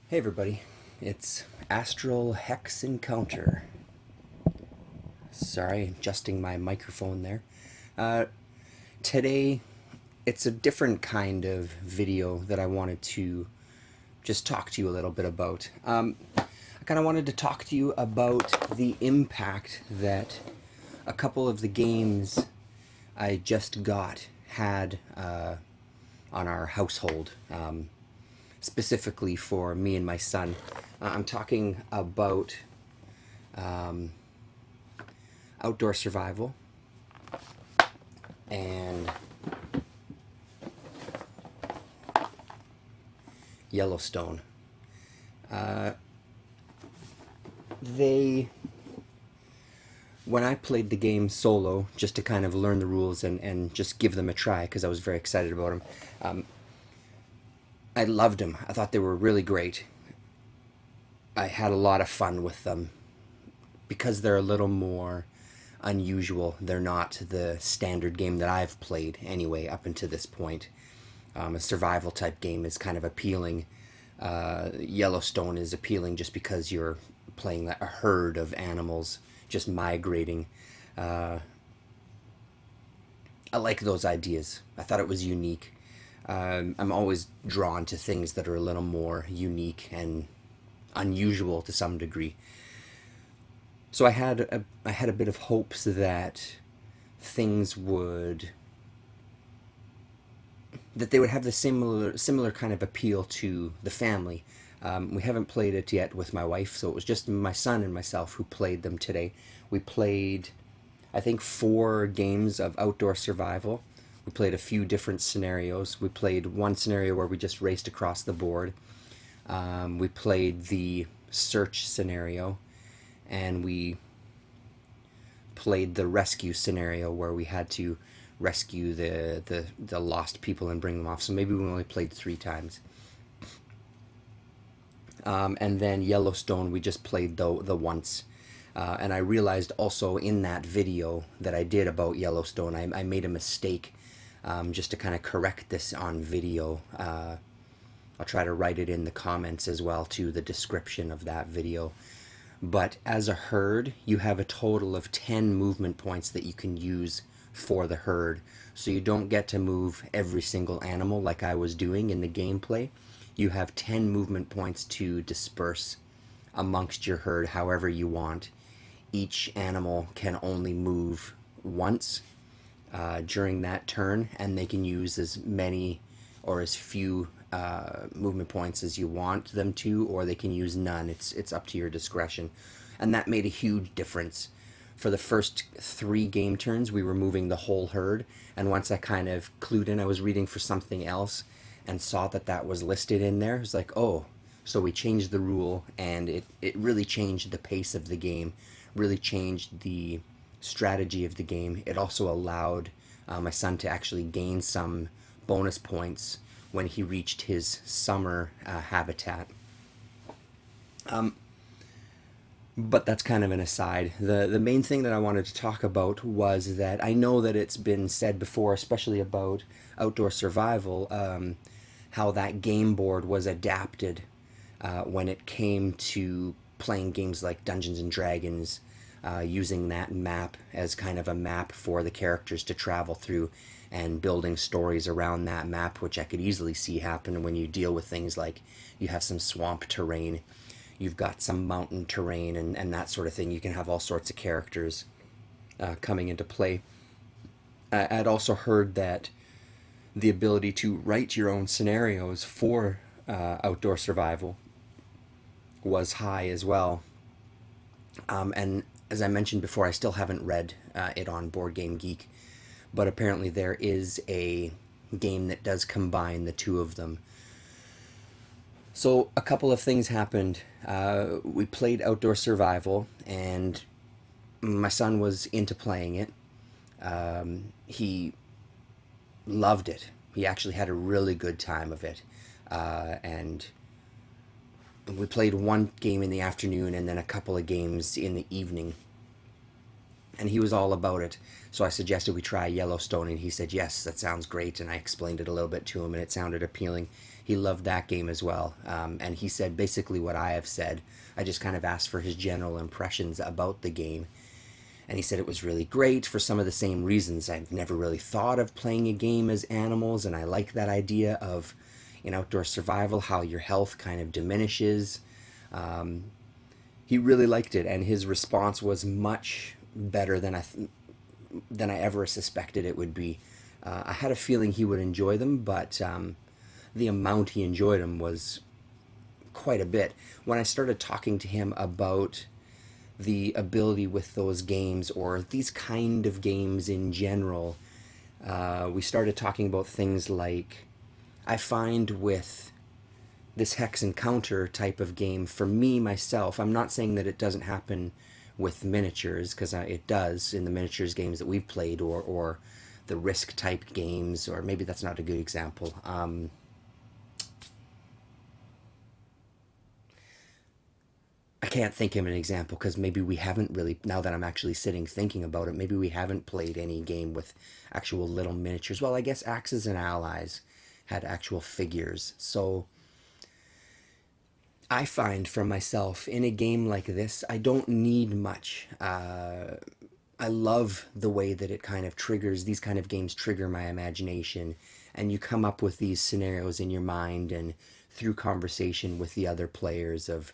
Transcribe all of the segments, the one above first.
Hey everybody, it's Astral Hex Encounter. Sorry, adjusting my microphone there. Uh, Today, it's a different kind of video that I wanted to just talk to you a little bit about. I kind of wanted to talk to you about the impact that a couple of the games I just got had on our household. Specifically for me and my son. I'm talking about outdoor survival and Yellowstone. They, when I played the game solo, just to kind of learn the rules and just give them a try, because I was very excited about them, I loved them. I thought they were really great. I had a lot of fun with them because they're a little more unusual. They're not the standard game that I've played anyway up until this point. A survival type game is kind of appealing. Yellowstone is appealing just because you're playing a herd of animals just migrating. I like those ideas. I thought it was unique. I'm always drawn to things that are a little more unique and unusual to some degree. So I had a bit of hopes that things would that they would have the similar kind of appeal to the family. We haven't played it yet with my wife, so it was just my son and myself who played them today. We played, I think, 4 games of outdoor survival. We played a few different scenarios. We played one scenario where we just raced across the board. We played the search scenario, and we played the rescue scenario where we had to rescue the lost people and bring them off. So maybe we only played 3 times. And then Yellowstone, we just played the once. And I realized also in that video that I did about Yellowstone, I made a mistake. Just to kind of correct this on video. I'll try to write it in the comments as well, to the description of that video. But as a herd, you have a total of 10 movement points that you can use for the herd. So you don't get to move every single animal like I was doing in the gameplay. You have 10 movement points to disperse amongst your herd however you want. Each animal can only move once during that turn, and they can use as many or as few movement points as you want them to, or they can use none. It's up to your discretion, and that made a huge difference. For the first 3 game turns, we were moving the whole herd, and once I kind of clued in, I was reading for something else and saw that that was listed in there. It was like, oh, so we changed the rule, and it really changed the pace of the game, really changed the strategy of the game. It also allowed my son to actually gain some bonus points when he reached his summer habitat. But that's kind of an aside. The main thing that I wanted to talk about was that I know that it's been said before, especially about outdoor survival, how that game board was adapted when it came to playing games like Dungeons and Dragons, using that map as kind of a map for the characters to travel through, and building stories around that map, which I could easily see happen when you deal with things like you have some swamp terrain, you've got some mountain terrain, and that sort of thing. You can have all sorts of characters coming into play. I'd also heard that the ability to write your own scenarios for outdoor survival was high as well. And as I mentioned before, I still haven't read it on Board Game Geek, but apparently there is a game that does combine the two of them. So a couple of things happened. We played outdoor survival, and my son was into playing it. He loved it. He actually had a really good time of it. And we played one game in the afternoon and then a couple of games in the evening. And he was all about it. So I suggested we try Yellowstone, and he said, yes, that sounds great. And I explained it a little bit to him, and it sounded appealing. he loved that game as well. And he said basically what I have said. I just kind of asked for his general impressions about the game. And he said it was really great for some of the same reasons. I've never really thought of playing a game as animals, and I like that idea of in outdoor survival how your health kind of diminishes. He really liked it, and his response was much better than I ever suspected it would be. I had a feeling he would enjoy them, but the amount he enjoyed them was quite a bit. When I started talking to him about the ability with those games or these kind of games in general, we started talking about things like I find with this hex encounter type of game, for me myself, I'm not saying that it doesn't happen with miniatures, because it does in the miniatures games that we've played, or the risk type games, or maybe that's not a good example. I can't think of an example because maybe we haven't really, now that I'm actually sitting thinking about it, maybe we haven't played any game with actual little miniatures. Well, I guess Axes and Allies had actual figures. So I find for myself in a game like this, I don't need much. I love the way that it kind of triggers, these kind of games trigger my imagination, and you come up with these scenarios in your mind and through conversation with the other players of,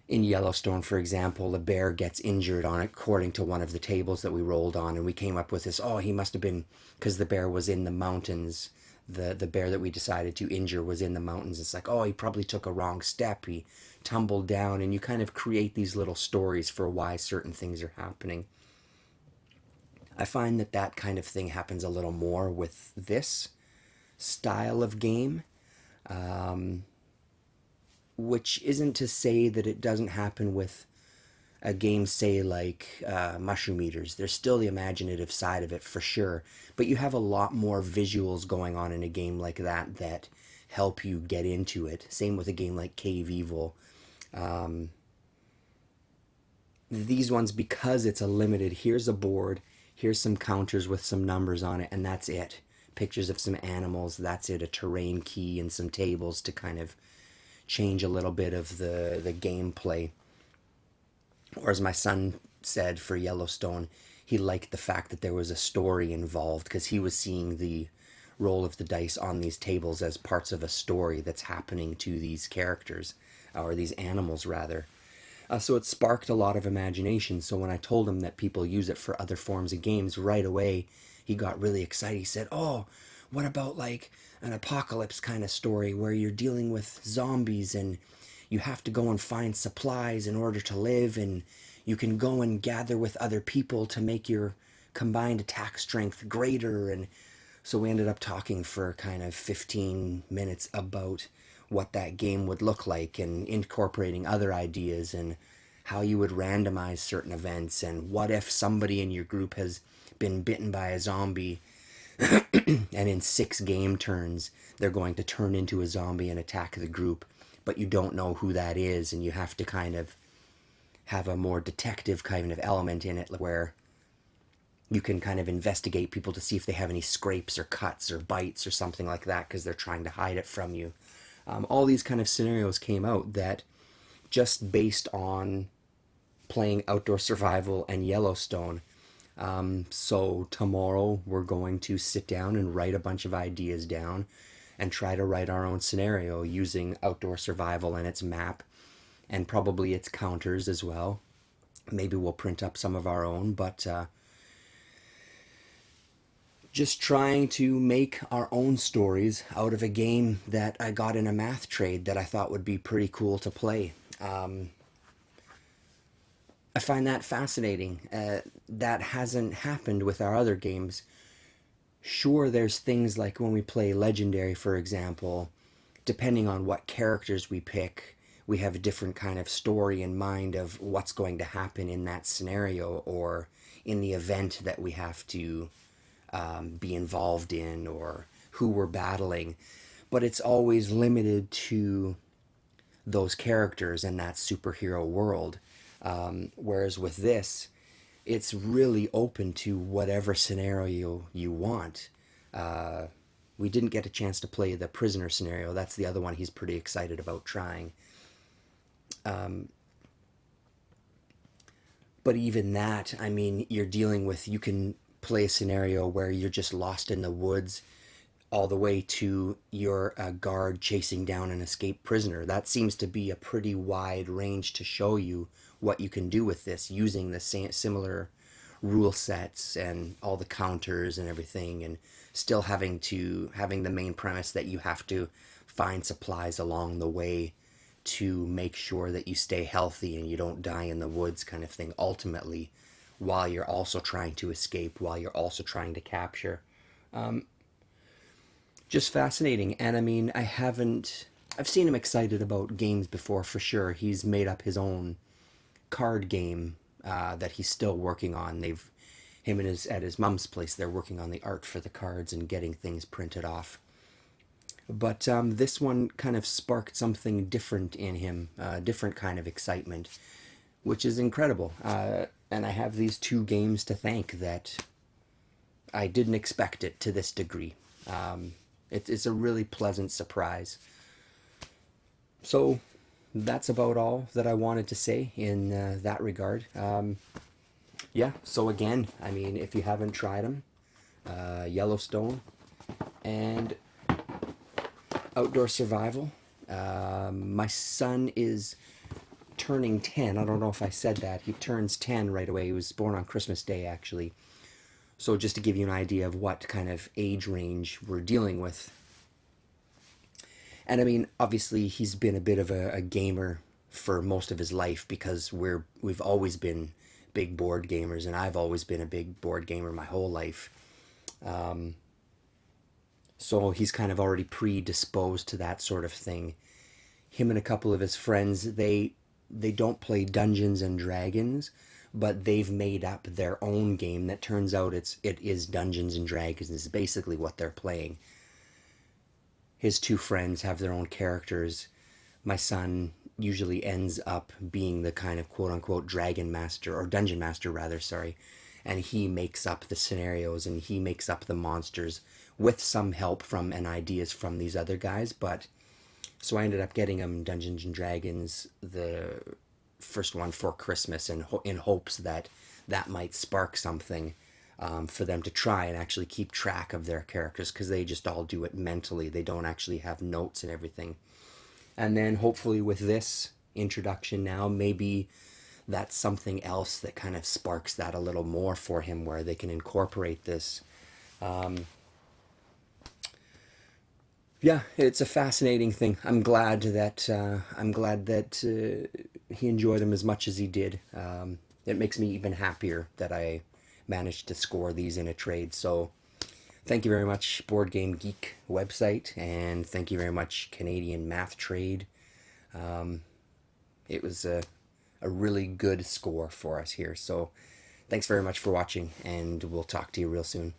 in Yellowstone, for example, a bear gets injured on it, according to one of the tables that we rolled on, and we came up with this, oh, he must have been, because the bear was in the mountains. The bear that we decided to injure was in the mountains. It's like, oh, he probably took a wrong step. He tumbled down, and you kind of create these little stories for why certain things are happening. I find that that kind of thing happens a little more with this style of game, which isn't to say that it doesn't happen with a game, say, like Mushroom Eaters. There's still the imaginative side of it for sure, but you have a lot more visuals going on in a game like that that help you get into it. Same with a game like Cave Evil. These ones, because it's a limited, here's a board, here's some counters with some numbers on it, and that's it. Pictures of some animals, that's it. A terrain key and some tables to kind of change a little bit of the gameplay. Or as my son said for Yellowstone, he liked the fact that there was a story involved because he was seeing the roll of the dice on these tables as parts of a story that's happening to these characters, or these animals rather. So it sparked a lot of imagination. So when I told him that people use it for other forms of games, right away he got really excited. He said, oh, what about like an apocalypse kind of story where you're dealing with zombies and you have to go and find supplies in order to live, and you can go and gather with other people to make your combined attack strength greater. And so we ended up talking for kind of 15 minutes about what that game would look like and incorporating other ideas and how you would randomize certain events, and what if somebody in your group has been bitten by a zombie and in 6 game turns they're going to turn into a zombie and attack the group, but you don't know who that is, and you have to kind of have a more detective kind of element in it where you can kind of investigate people to see if they have any scrapes or cuts or bites or something like that because they're trying to hide it from you. All these kind of scenarios came out that just based on playing Outdoor Survival and Yellowstone. So tomorrow we're going to sit down and write a bunch of ideas down and try to write our own scenario using Outdoor Survival and its map and probably its counters as well. Maybe we'll print up some of our own, but just trying to make our own stories out of a game that I got in a math trade that I thought would be pretty cool to play. I find that fascinating. That hasn't happened with our other games. Sure, there's things like when we play Legendary, for example, depending on what characters we pick, we have a different kind of story in mind of what's going to happen in that scenario or in the event that we have to be involved in, or who we're battling. But it's always limited to those characters and that superhero world. Whereas with this, it's really open to whatever scenario you want. We didn't get a chance to play the prisoner scenario. That's the other one he's pretty excited about trying. But even that, I mean, you're dealing with, you can play a scenario where you're just lost in the woods all the way to your guard chasing down an escaped prisoner. That seems to be a pretty wide range to show you what you can do with this using the similar rule sets and all the counters and everything, and still having the main premise that you have to find supplies along the way to make sure that you stay healthy and you don't die in the woods, kind of thing, ultimately, while you're also trying to escape, while you're also trying to capture. Just fascinating. And I mean, I've seen him excited about games before, for sure. He's made up his own card game that he's still working on. Him and at his mom's place, they're working on the art for the cards and getting things printed off. But this one kind of sparked something different in him, a different kind of excitement, which is incredible. And I have these two games to thank that I didn't expect it to this degree. It's a really pleasant surprise. So that's about all that I wanted to say in that regard. Yeah, so again, I mean, if you haven't tried them, Yellowstone and Outdoor Survival. My son is turning 10. I don't know if I said that. He turns 10 right away. He was born on Christmas Day, actually. So just to give you an idea of what kind of age range we're dealing with. And I mean, obviously, he's been a bit of a gamer for most of his life because we've always been big board gamers, and I've always been a big board gamer my whole life. So he's kind of already predisposed to that sort of thing. Him and a couple of his friends, they don't play Dungeons and Dragons, but they've made up their own game that turns out it is Dungeons and Dragons. Is basically what they're playing. His two friends have their own characters. My son usually ends up being the kind of quote unquote dragon master, or dungeon master rather, sorry. And he makes up the scenarios and he makes up the monsters with some help from and ideas from these other guys. But so I ended up getting him Dungeons and Dragons, the first one, for Christmas, in hopes that that might spark something for them to try and actually keep track of their characters, because they just all do it mentally. They don't actually have notes and everything. And then hopefully with this introduction now, maybe that's something else that kind of sparks that a little more for him, where they can incorporate this. Yeah, it's a fascinating thing. I'm glad that he enjoyed them as much as he did. It makes me even happier that I managed to score these in a trade. So thank you very much, Board Game Geek website, and thank you very much, Canadian Math Trade. It was a really good score for us here. So thanks very much for watching, and we'll talk to you real soon.